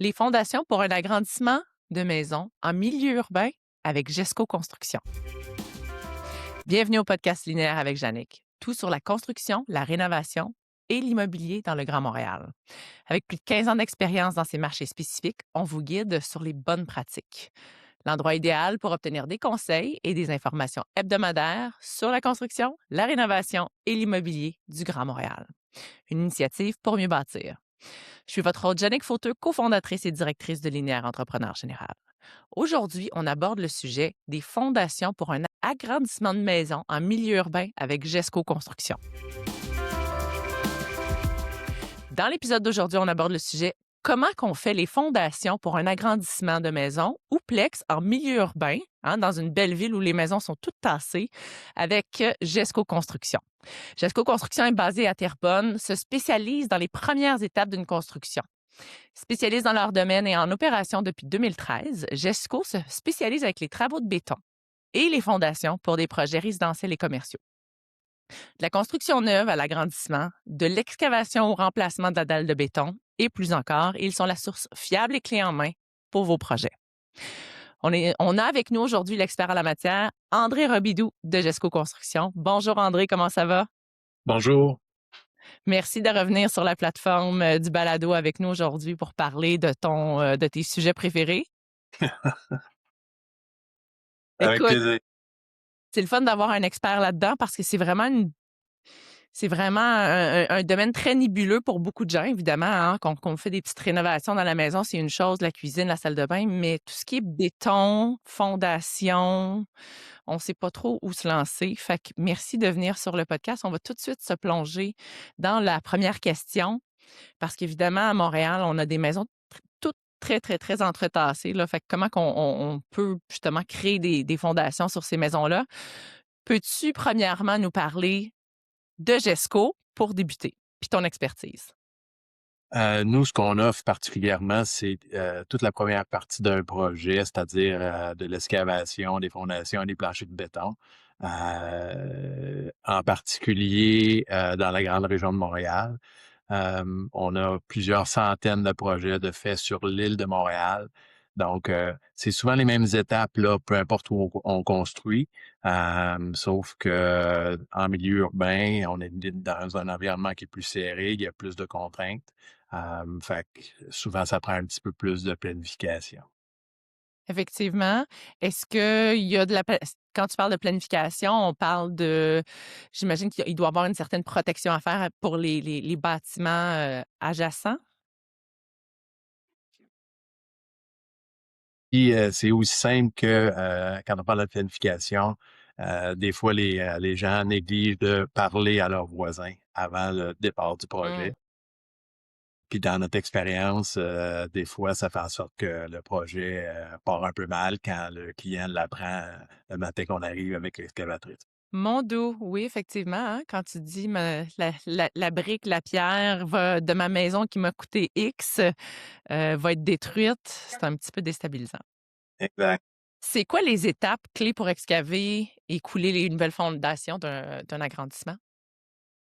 Les fondations pour un agrandissement de maison en milieu urbain avec Gesco Construction. Bienvenue au podcast linéaire avec Jannick. Tout sur la construction, la rénovation et l'immobilier dans le Grand Montréal. Avec plus de 15 ans d'expérience dans ces marchés spécifiques, on vous guide sur les bonnes pratiques. L'endroit idéal pour obtenir des conseils et des informations hebdomadaires sur la construction, la rénovation et l'immobilier du Grand Montréal. Une initiative pour mieux bâtir. Je suis votre hôte Jannick Fauteux, cofondatrice et directrice de Linéaire Entrepreneur Général. Aujourd'hui, on aborde le sujet des fondations pour un agrandissement de maison en milieu urbain avec Gesco Construction. Dans l'épisode d'aujourd'hui, on aborde le sujet comment qu'on fait les fondations pour un agrandissement de maison ou plex en milieu urbain, dans une belle ville où les maisons sont toutes tassées, avec Gesco Construction. Gesco Construction est basée à Terrebonne, se spécialise dans les premières étapes d'une construction. Spécialiste dans leur domaine et en opération depuis 2013, Gesco se spécialise avec les travaux de béton et les fondations pour des projets résidentiels et commerciaux. De la construction neuve à l'agrandissement, de l'excavation au remplacement de la dalle de béton et plus encore, ils sont la source fiable et clé en main pour vos projets. On a avec nous aujourd'hui l'expert en la matière, André Robidoux de Gesco Construction. Bonjour André, comment ça va? Bonjour. Merci de revenir sur la plateforme du balado avec nous aujourd'hui pour parler de tes sujets préférés. Avec Écoute, plaisir. c'est le fun d'avoir un expert là-dedans parce que c'est vraiment un domaine très nébuleux pour beaucoup de gens, évidemment. Qu'on fait des petites rénovations dans la maison, c'est une chose, la cuisine, la salle de bain, mais tout ce qui est béton, fondation, on ne sait pas trop où se lancer. Fait que merci de venir sur le podcast. On va tout de suite se plonger dans la première question parce qu'évidemment, à Montréal, on a des maisons toutes très, très, très entretassées. Là. Fait que comment on peut justement créer des fondations sur ces maisons-là? Peux-tu, premièrement, nous parler de Gesco pour débuter, puis ton expertise? Nous, ce qu'on offre particulièrement, c'est toute la première partie d'un projet, c'est-à-dire de l'excavation, des fondations, des planchers de béton. En particulier dans la grande région de Montréal. On a plusieurs centaines de projets de faits sur l'île de Montréal. Donc, c'est souvent les mêmes étapes, là, peu importe où on construit. Sauf que en milieu urbain, on est dans un environnement qui est plus serré, il y a plus de contraintes. Fait que souvent, ça prend un petit peu plus de planification. Effectivement. Est-ce qu'il y a de la quand tu parles de planification, on parle de j'imagine qu'il doit y avoir une certaine protection à faire pour les bâtiments, adjacents? Puis, c'est aussi simple que, quand on parle de planification, des fois les gens négligent de parler à leurs voisins avant le départ du Mmh. projet. Puis dans notre expérience, des fois, ça fait en sorte que le projet, part un peu mal quand le client l'apprend, le matin qu'on arrive avec l'excavatrice. Mon dos, oui, effectivement, quand tu dis la brique, la pierre de ma maison qui m'a coûté X, va être détruite, c'est un petit peu déstabilisant. Exact. C'est quoi les étapes clés pour excaver et couler les nouvelles fondations d'un agrandissement?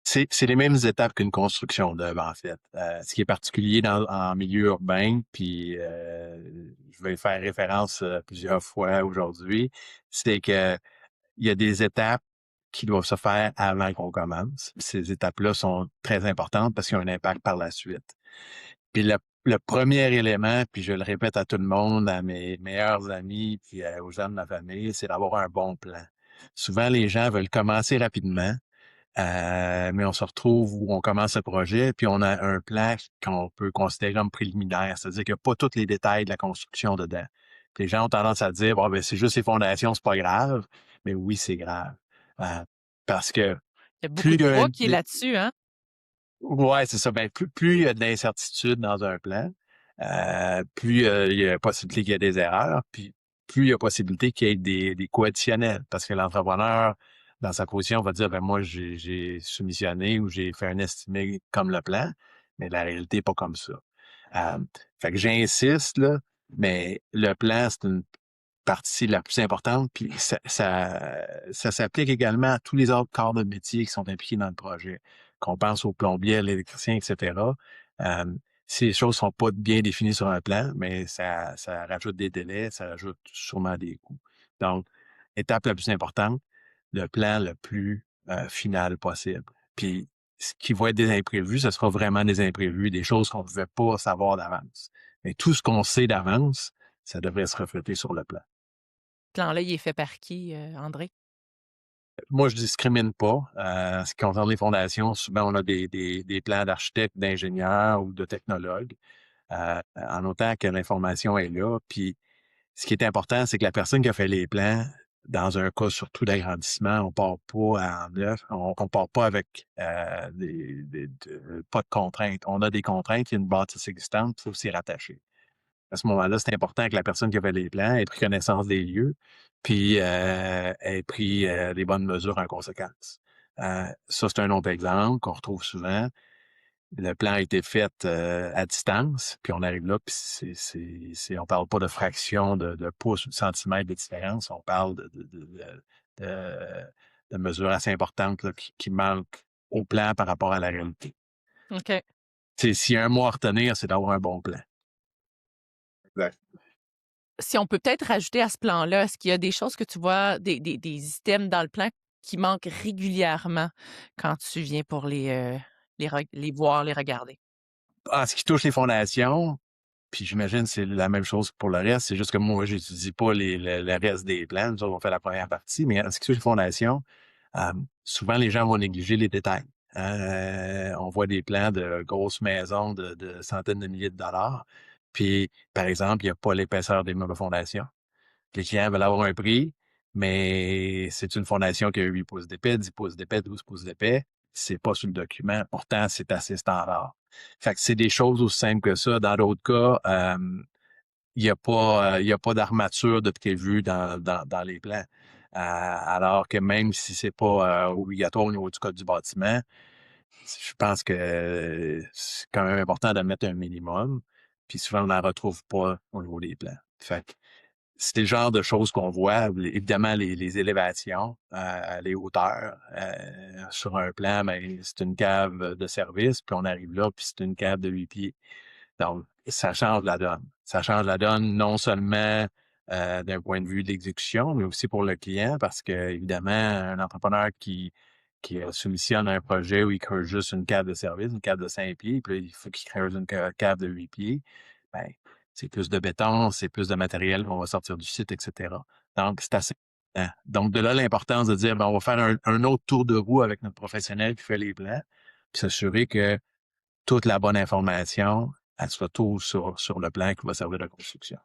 C'est les mêmes étapes qu'une construction neuve, en fait. Ce qui est particulier en milieu urbain, puis je vais y faire référence plusieurs fois aujourd'hui, c'est que il y a des étapes qui doivent se faire avant qu'on commence. Ces étapes-là sont très importantes parce qu'ils ont un impact par la suite. Puis le premier élément, puis je le répète à tout le monde, à mes meilleurs amis, puis aux gens de ma famille, c'est d'avoir un bon plan. Souvent, les gens veulent commencer rapidement, mais on se retrouve où on commence le projet, puis on a un plan qu'on peut considérer comme préliminaire, c'est-à-dire qu'il n'y a pas tous les détails de la construction dedans. Puis les gens ont tendance à dire, bon, ben, c'est juste les fondations, c'est pas grave. Mais oui, c'est grave. Euh, parce que Il y a beaucoup plus de il y a poids qui est là-dessus, hein? ouais, c'est ça. Ben, plus il y a de l'incertitude dans un plan, plus il y a possibilité qu'il y ait des erreurs, puis plus il y a possibilité qu'il y ait des coûts additionnels. Parce que l'entrepreneur, dans sa position, va dire, ben moi, j'ai soumissionné ou j'ai fait un estimé comme le plan, mais la réalité n'est pas comme ça. Euh, Fait que j'insiste, là, mais le plan, c'est une partie la plus importante, puis ça s'applique également à tous les autres corps de métier qui sont impliqués dans le projet. Qu'on pense aux plombiers, à l'électricien, etc. Si les choses sont pas bien définies sur un plan, mais ça rajoute des délais, ça rajoute sûrement des coûts. Donc, étape la plus importante, le plan le plus final possible. Puis, ce qui va être des imprévus, ce sera vraiment des imprévus, des choses qu'on ne pouvait pas savoir d'avance. Mais tout ce qu'on sait d'avance, ça devrait se refléter sur le plan. Ce plan-là, il est fait par qui, André? Moi, je discrimine pas. En ce qui concerne les fondations, souvent, on a des plans d'architectes, d'ingénieurs ou de technologues, en autant que l'information est là. Puis, ce qui est important, c'est que la personne qui a fait les plans, dans un cas surtout d'agrandissement, on part pas en neuf, on part pas avec pas de contraintes. On a des contraintes, il y a une bâtisse existante, il faut s'y rattacher. À ce moment-là, c'est important que la personne qui avait les plans ait pris connaissance des lieux, puis ait pris les bonnes mesures en conséquence. Ça, c'est un autre exemple qu'on retrouve souvent. Le plan a été fait à distance, puis on arrive là, puis on parle pas de fraction de pouces ou de centimètres de différence, on parle de, de mesures assez importantes là, qui manquent au plan par rapport à la réalité. OK. S'il y a un mot à retenir, c'est d'avoir un bon plan. Exact. Si on peut peut-être rajouter à ce plan-là, est-ce qu'il y a des choses que tu vois, des items dans le plan qui manquent régulièrement quand tu viens pour les voir, les regarder? En ce qui touche les fondations, puis j'imagine que c'est la même chose pour le reste, c'est juste que moi, j'étudie pas le reste des plans. Nous autres, on fait la première partie, mais en ce qui touche les fondations, souvent les gens vont négliger les détails. On voit des plans de grosses maisons de centaines de milliers de dollars. Puis, par exemple, il n'y a pas l'épaisseur des meubles de fondation. Les clients veulent avoir un prix, mais c'est une fondation qui a 8 pouces d'épais, 10 pouces d'épais, 12 pouces d'épais. C'est pas sur le document. Pourtant, c'est assez standard. Fait que c'est des choses aussi simples que ça. Dans d'autres cas, il y a pas d'armature de prévu dans les plans. Alors que même si c'est pas obligatoire au niveau du code du bâtiment, je pense que c'est quand même important de mettre un minimum. Puis souvent, on n'en retrouve pas au niveau des plans. Fait que c'est le genre de choses qu'on voit. Évidemment, les élévations, les hauteurs. Sur un plan, ben, c'est une cave de service, puis on arrive là, puis c'est une cave de 8 pieds. Donc, ça change la donne. Ça change la donne non seulement d'un point de vue d'exécution, mais aussi pour le client, parce que évidemment, un entrepreneur qui soumissionne un projet où il creuse juste une cave de service, une cave de 5 pieds, puis là, il faut qu'il creuse une cave de 8 pieds, ben, c'est plus de béton, c'est plus de matériel qu'on va sortir du site, etc. Donc, c'est assez important. Donc, de là, l'importance de dire, ben, on va faire un autre tour de roue avec notre professionnel qui fait les plans, puis s'assurer que toute la bonne information, elle se retrouve sur le plan qui va servir de construction.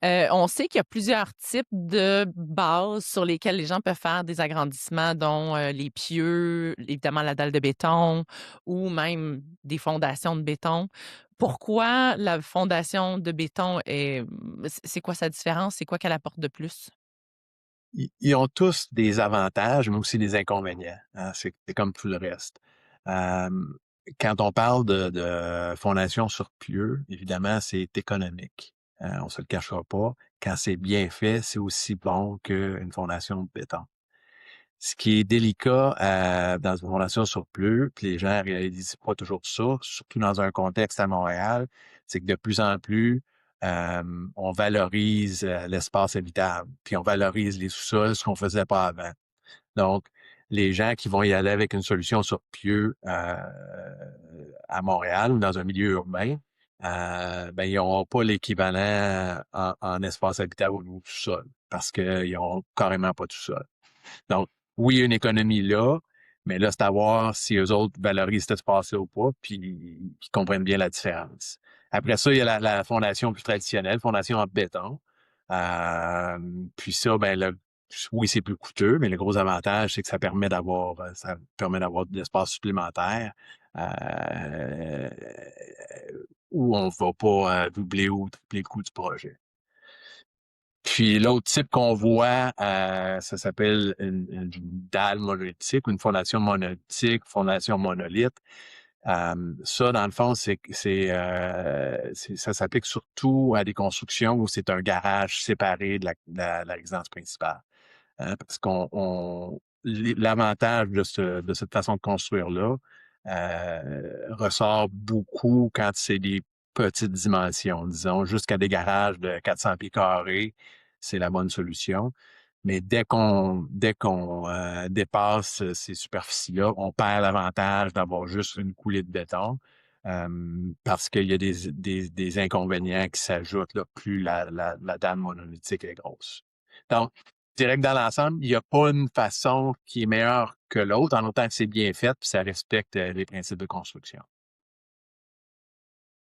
On sait qu'il y a plusieurs types de bases sur lesquelles les gens peuvent faire des agrandissements, dont les pieux, évidemment la dalle de béton ou même des fondations de béton. Pourquoi la fondation de béton c'est quoi sa différence? C'est quoi qu'elle apporte de plus? Ils ont tous des avantages, mais aussi des inconvénients, hein. C'est comme tout le reste. Hem, Quand on parle de fondation sur pieux, évidemment, c'est économique. On se le cachera pas. Quand c'est bien fait, c'est aussi bon qu'une fondation de béton. Ce qui est délicat dans une fondation sur pieux, puis les gens réalisent pas toujours ça, surtout dans un contexte à Montréal, c'est que de plus en plus, on valorise l'espace habitable, puis on valorise les sous-sols, ce qu'on faisait pas avant. Donc, les gens qui vont y aller avec une solution sur pieux à Montréal ou dans un milieu urbain, ben, ils n'auront pas l'équivalent en espace habitable au niveau du sol, parce qu'ils n'auront carrément pas de sous-sol. Donc, oui, il y a une économie là, mais là, c'est à voir si eux autres valorisent cet espace-là ou pas, puis qu'ils comprennent bien la différence. Après ça, il y a la fondation plus traditionnelle, fondation en béton. Euh, Puis ça, ben là, oui, c'est plus coûteux, mais le gros avantage, c'est que ça permet d'avoir de l'espace supplémentaire euh, où on ne va pas doubler ou tripler le coût du projet. Puis l'autre type qu'on voit, ça s'appelle une dalle monolithique, une fondation monolithique, fondation monolithe. Ça, dans le fond, ça s'applique surtout à des constructions où c'est un garage séparé de la résidence principale. Parce l'avantage de cette façon de construire-là, ressort beaucoup quand c'est des petites dimensions, disons, jusqu'à des garages de 400 pieds carrés, c'est la bonne solution. Mais dès qu'on dépasse ces superficies-là, on perd l'avantage d'avoir juste une coulée de béton parce qu'il y a des inconvénients qui s'ajoutent là, plus la dalle monolithique est grosse. Donc, je dirais que dans l'ensemble, il n'y a pas une façon qui est meilleure que l'autre, en autant que c'est bien fait puis ça respecte les principes de construction.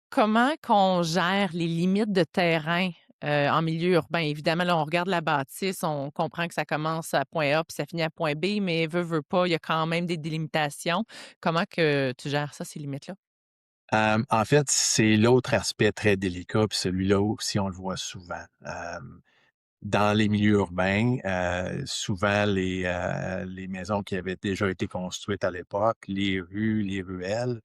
Comment qu'on gère les limites de terrain, en milieu urbain? Évidemment, là, on regarde la bâtisse, on comprend que ça commence à point A puis ça finit à point B, mais veut pas, il y a quand même des délimitations. Comment que tu gères ça, ces limites-là? En fait, c'est l'autre aspect très délicat, puis celui-là aussi, on le voit souvent. Dans les milieux urbains, souvent les maisons qui avaient déjà été construites à l'époque, les rues, les ruelles,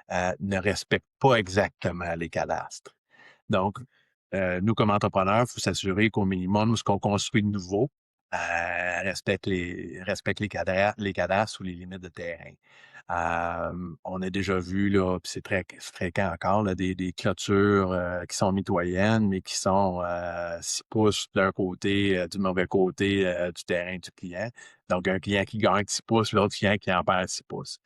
ne respectent pas exactement les cadastres. Donc, nous, comme entrepreneurs, il faut s'assurer qu'au minimum, ce qu'on construit de nouveau respecte les cadastres ou les limites de terrain. On a déjà vu, là, puis c'est très fréquent encore, là, des clôtures qui sont mitoyennes, mais qui sont 6 pouces d'un côté, du mauvais côté du terrain du client. Donc, un client qui gagne 6 pouces, l'autre client qui en perd 6 pouces.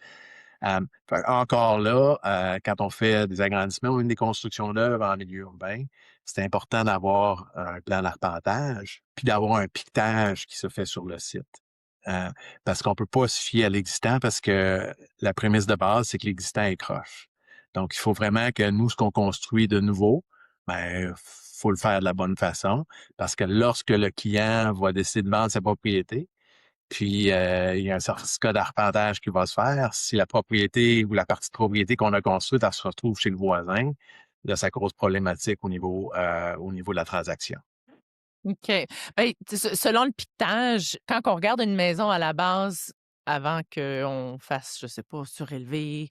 Encore là, quand on fait des agrandissements ou même des constructions neuves en milieu urbain, c'est important d'avoir un plan d'arpentage, puis d'avoir un piquetage qui se fait sur le site. Euh, Parce qu'on peut pas se fier à l'existant parce que la prémisse de base, c'est que l'existant est croche. Donc, il faut vraiment que nous, ce qu'on construit de nouveau, ben, faut le faire de la bonne façon parce que lorsque le client va décider de vendre sa propriété, puis, il y a un certificat d'arpentage qui va se faire. Si la propriété ou la partie de propriété qu'on a construite, elle se retrouve chez le voisin, là, ça cause problématique au niveau de la transaction. OK. Ben, tu sais, selon le piquetage, quand on regarde une maison à la base, avant qu'on fasse, je sais pas, surélever,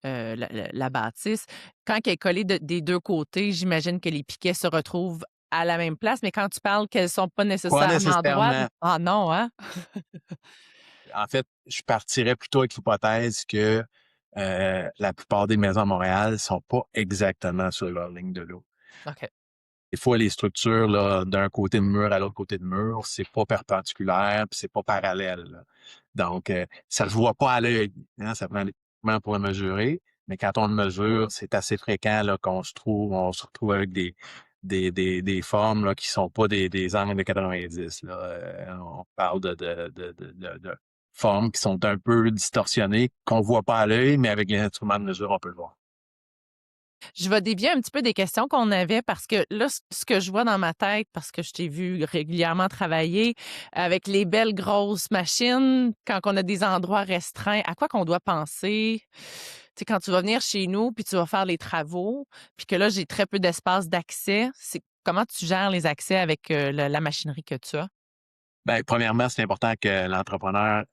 la bâtisse, quand elle est collée des 2 côtés, j'imagine que les piquets se retrouvent à la même place, mais quand tu parles qu'elles sont pas Pas nécessairement droites, nécessairement. ah non, hein? En fait, je partirais plutôt avec l'hypothèse que la plupart des maisons à Montréal sont pas exactement sur leur ligne de l'eau. OK. Des fois, les structures là, d'un côté de mur à l'autre côté de mur, c'est pas perpendiculaire, puis c'est pas parallèle, là. Donc, ça se voit pas à l'œil, hein, ça prend l'équipement pour le mesurer, mais quand on le mesure, c'est assez fréquent là, on se retrouve avec des formes là, qui sont pas des angles de 90. Là. On parle de formes qui sont un peu distorsionnées, qu'on voit pas à l'œil, mais avec les instruments de mesure, on peut le voir. Je vais dévier un petit peu des questions qu'on avait parce que là, ce que je vois dans ma tête, parce que je t'ai vu régulièrement travailler avec les belles grosses machines, quand on a des endroits restreints, à quoi qu'on doit penser? Tu sais, quand tu vas venir chez nous, puis tu vas faire les travaux, puis que là, j'ai très peu d'espace d'accès, c'est comment tu gères les accès avec la machinerie que tu as? Ben, premièrement, c'est important que l'entrepreneur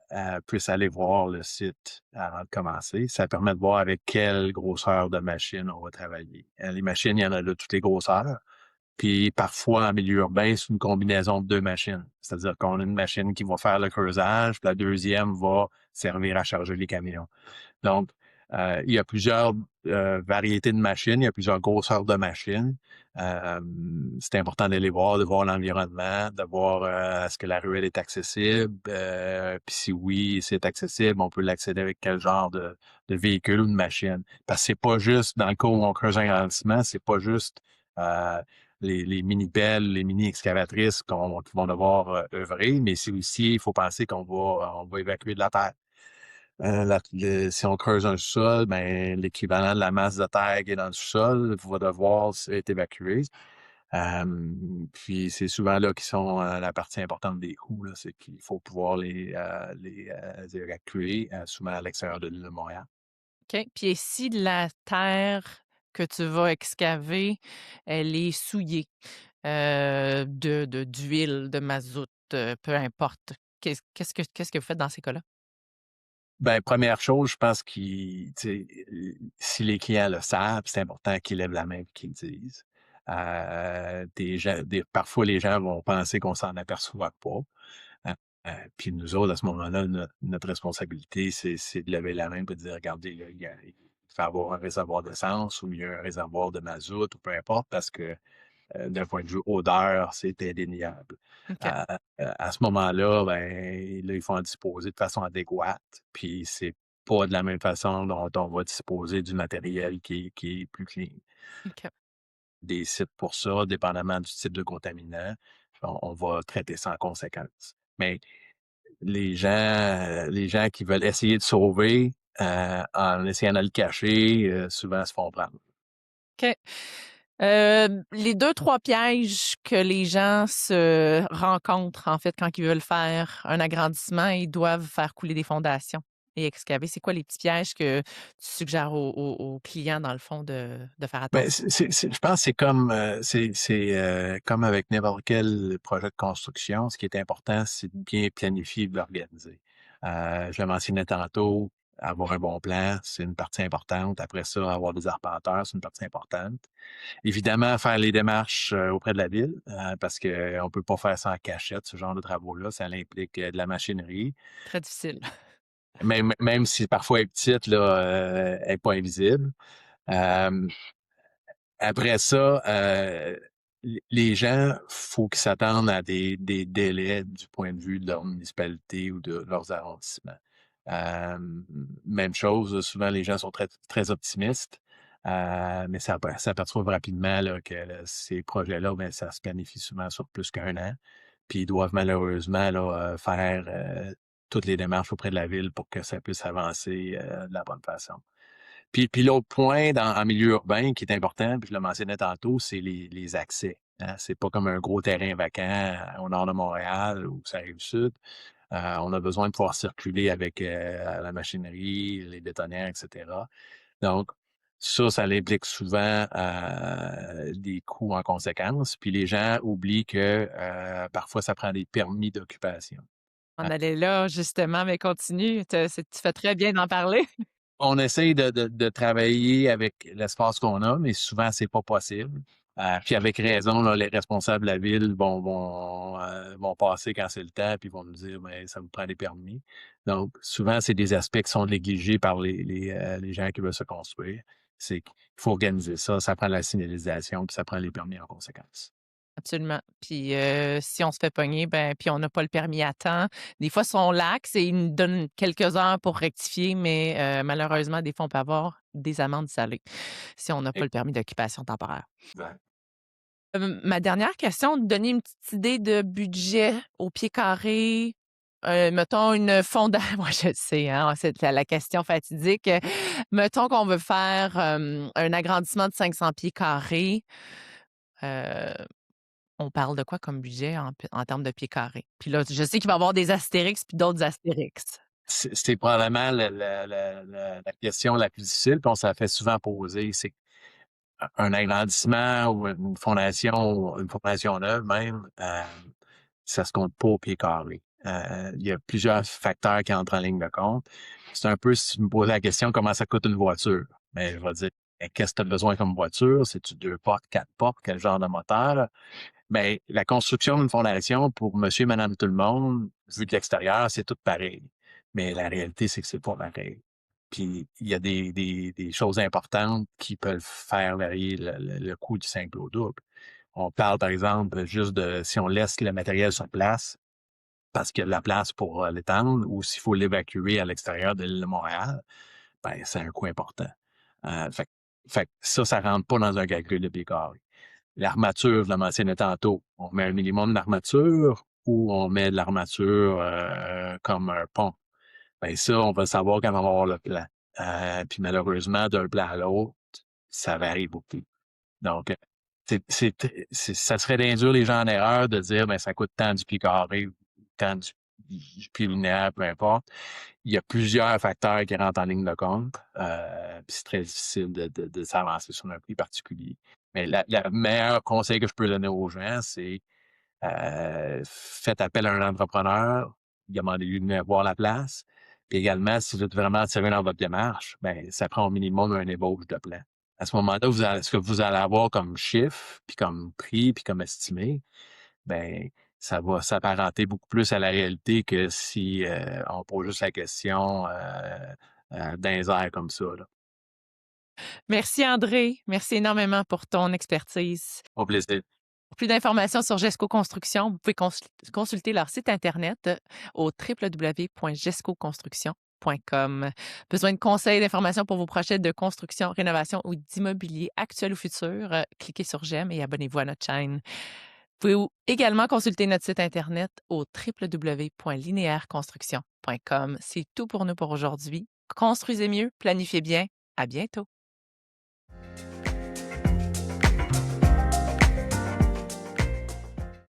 puisse aller voir le site avant de commencer. Ça permet de voir avec quelle grosseur de machine on va travailler. Les machines, il y en a de toutes les grosseurs. Puis parfois, en milieu urbain, c'est une combinaison de deux machines. C'est-à-dire qu'on a une machine qui va faire le creusage, puis la deuxième va servir à charger les camions. Donc, il y a plusieurs variétés de machines, il y a plusieurs grosseurs de machines. Euh, c'est important d'aller voir, de voir l'environnement, de voir est-ce que la ruelle est accessible. Puis si oui, c'est accessible, on peut l'accéder avec quel genre de véhicule ou de machine. Parce que c'est pas juste, dans le cas où on creuse un agrandissement, c'est pas juste euh, les mini-pelles, les mini-excavatrices qui vont devoir œuvrer, mais c'est aussi, il faut penser qu'on va évacuer de la terre. Si on creuse un sous-sol, ben, l'équivalent de la masse de terre qui est dans le sous-sol va devoir être évacué. Puis c'est souvent là qui sont la partie importante des coûts, là, c'est qu'il faut pouvoir les évacuer, souvent à l'extérieur de l'île de Montréal. OK. Puis si la terre que tu vas excaver, elle est souillée, d'huile, de mazout, peu importe, qu'est-ce que vous faites dans ces cas-là? Ben, première chose, je pense si les clients le savent, c'est important qu'ils lèvent la main et qu'ils le disent. Parfois, les gens vont penser qu'on s'en aperçoit pas. Puis nous autres, à ce moment-là, notre responsabilité, c'est de lever la main et de dire, regardez, là, il faut avoir un réservoir d'essence ou il y a un réservoir de mazout ou peu importe, parce que d'un point de vue odeur, c'est indéniable. OK. À ce moment-là, ben, là, il faut en disposer de façon adéquate. Puis c'est pas de la même façon dont on va disposer du matériel qui est plus clean. OK. Des sites pour ça, dépendamment du type de contaminant, on va traiter ça en conséquence. Mais les gens qui veulent essayer de sauver en essayant de le cacher, souvent se font prendre. OK. Les 2-3 pièges que les gens se rencontrent, en fait, quand ils veulent faire un agrandissement, ils doivent faire couler des fondations et excaver. C'est quoi les petits pièges que tu suggères aux clients, dans le fond, de faire Ben, attention? je pense que c'est comme avec n'importe quel projet de construction. Ce qui est important, c'est de bien planifier et de l'organiser. Je le mentionnais tantôt, avoir un bon plan, c'est une partie importante. Après ça, avoir des arpenteurs, c'est une partie importante. Évidemment, faire les démarches auprès de la ville, parce qu'on peut pas faire ça en cachette, ce genre de travaux-là. Ça implique de la machinerie. Très difficile. Même si parfois elle est petite, là, elle n'est pas invisible. Euh, Après ça, les gens, faut qu'ils s'attendent à des délais du point de vue de leur municipalité ou de leurs arrondissements. Euh, Même chose, souvent les gens sont très, très optimistes, mais ça s'aperçoit rapidement là, que ces projets-là, ben, ça se planifie souvent sur plus qu'un an. Puis ils doivent malheureusement là, faire toutes les démarches auprès de la ville pour que ça puisse avancer de la bonne façon. Puis l'autre point en milieu urbain qui est important, puis je le mentionnais tantôt, c'est les accès. Hein. C'est pas comme un gros terrain vacant au nord de Montréal ou ça arrive sud. On a besoin de pouvoir circuler avec la machinerie, les bétonnières, etc. Donc, ça implique souvent des coûts en conséquence. Puis les gens oublient que parfois, ça prend des permis d'occupation. On allait là, justement, mais continue. Tu fais très bien d'en parler. On essaye de travailler avec l'espace qu'on a, mais souvent, c'est pas possible. Puis avec raison, là, les responsables de la ville vont passer quand c'est le temps, puis vont nous dire, ben, ça vous prend des permis. Donc, souvent, c'est des aspects qui sont négligés par les gens qui veulent se construire. C'est qu'il faut organiser ça, ça prend la signalisation, puis ça prend les permis en conséquence. Absolument. Puis, si on se fait pogner, ben, puis on n'a pas le permis à temps, des fois, ils sont lax et ils nous donnent quelques heures pour rectifier, mais malheureusement, des fois, on peut avoir des amendes salées si on n'a pas le permis d'occupation temporaire. Exact. Ma dernière question, donner une petite idée de budget au pied carré, mettons une fonda moi, je le sais, hein, c'est la question fatidique. Mettons qu'on veut faire, un agrandissement de 500 pieds carrés, heu on parle de quoi comme budget en termes de pieds carrés? Puis là, je sais qu'il va y avoir des astérix puis d'autres astérix. C'est probablement la question la plus difficile, puis on se la fait souvent poser. C'est un agrandissement ou une fondation neuve même, ça se compte pas au pied carré. Il y a plusieurs facteurs qui entrent en ligne de compte. C'est un peu si tu me posais la question comment ça coûte une voiture. Mais je vais dire, qu'est-ce que tu as besoin comme voiture? C'est-tu 2 portes, 4 portes? Quel genre de moteur? Ben, la construction d'une fondation pour monsieur, madame, tout le monde, vu de l'extérieur, c'est tout pareil. Mais la réalité, c'est que c'est pas pareil. Puis il y a des choses importantes qui peuvent faire varier le coût du simple au double. On parle, par exemple, juste de si on laisse le matériel sur place parce qu'il y a de la place pour l'étendre ou s'il faut l'évacuer à l'extérieur de l'île de Montréal, ben, c'est un coût important. Fait, fait que ça rentre pas dans un calcul de pied carré. L'armature, je l'ai mentionné tantôt. On met un minimum d'armature ou on met de l'armature comme un pont. Ben ça, on va le savoir quand on va avoir le plan. Puis malheureusement, d'un plan à l'autre, ça varie beaucoup. Donc, ça serait d'induire les gens en erreur de dire ben ça coûte tant du pied carré ou tant du pied linéaire, peu importe. Il y a plusieurs facteurs qui rentrent en ligne de compte. Puis c'est très difficile de s'avancer sur un prix particulier. Mais le meilleur conseil que je peux donner aux gens, c'est faites appel à un entrepreneur, demandez-lui de venir voir la place. Puis également, si vous êtes vraiment sérieux dans votre démarche, ben, ça prend au minimum un ébauche de plan. À ce moment-là, ce que vous allez avoir comme chiffre, puis comme prix, puis comme estimé, ben, ça va s'apparenter beaucoup plus à la réalité que si on pose juste la question dans les airs comme ça, là. Merci André. Merci énormément pour ton expertise. Au plaisir. Pour plus d'informations sur Gesco Construction, vous pouvez consulter leur site Internet au www.gescoconstruction.com. Besoin de conseils, d'informations pour vos projets de construction, rénovation ou d'immobilier actuel ou futur? Cliquez sur j'aime et abonnez-vous à notre chaîne. Vous pouvez également consulter notre site Internet au www.linéaireconstruction.com. C'est tout pour nous pour aujourd'hui. Construisez mieux, planifiez bien. À bientôt.